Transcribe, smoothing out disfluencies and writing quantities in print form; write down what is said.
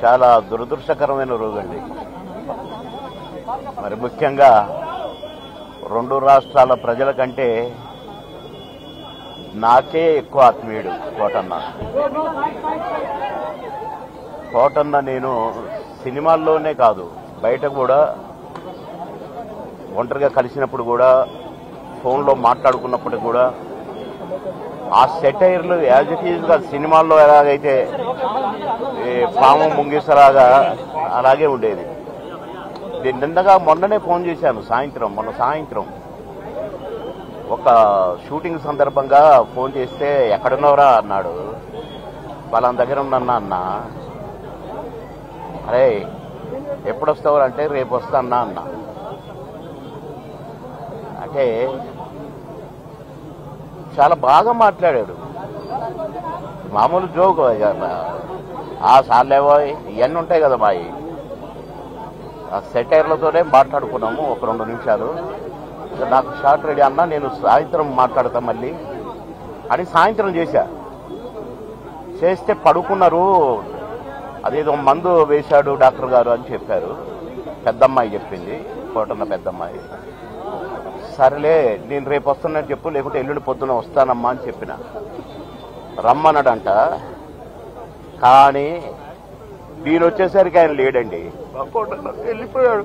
చాలా దురదృష్టకరమైన రోజండి. మరి ముఖ్యంగా రెండు రాష్ట్రాల ప్రజల కంటే నాకే ఎక్కువ ఆత్మీయుడు కోటన్న. నేను సినిమాల్లోనే కాదు, బయట కూడా ఒంటరిగా కలిసినప్పుడు కూడా, ఫోన్లో మాట్లాడుకున్నప్పుడు కూడా ఆ సెటైర్లు యాజ్ ఇట్ ఈజ్గా సినిమాల్లో ఎలాగైతే పాము ముంగిసలాగా అలాగే ఉండేది. నిన్నగా మొన్ననే ఫోన్ చేశాను, మొన్న సాయంత్రం ఒక షూటింగ్ సందర్భంగా ఫోన్ చేస్తే ఎక్కడున్నావురా అన్నాడు. వాళ్ళ దగ్గర ఉన్నా అన్న. అరే ఎప్పుడు వస్తావు అంటే రేపు వస్తా అన్న. అంటే చాలా బాగా మాట్లాడాడు. మామూలు జోక్ ఆ సార్లేవో ఇవన్నీ ఉంటాయి కదా మాయి. ఆ సెటైర్లతోనే మాట్లాడుకున్నాము ఒక 2 నిమిషాలు. నాకు షార్ట్ రెడీ అన్నా, నేను సాయంత్రం మాట్లాడతా మళ్ళీ అని సాయంత్రం చేస్తే పడుకున్నారు. అదేదో మందు వేశాడు డాక్టర్ గారు అని చెప్పారు. పెద్దమ్మాయి చెప్పింది, కోటన్న పెద్దమ్మాయి. సరేలే నేను రేపు వస్తున్నట్టు చెప్పు, లేకుంటే ఎల్లుండి పొద్దున వస్తానమ్మా అని చెప్పిన. రమ్మన్నాడంట. కానీ నేను వచ్చేసరికి ఆయన లేడండి, వెళ్ళిపోయాడు.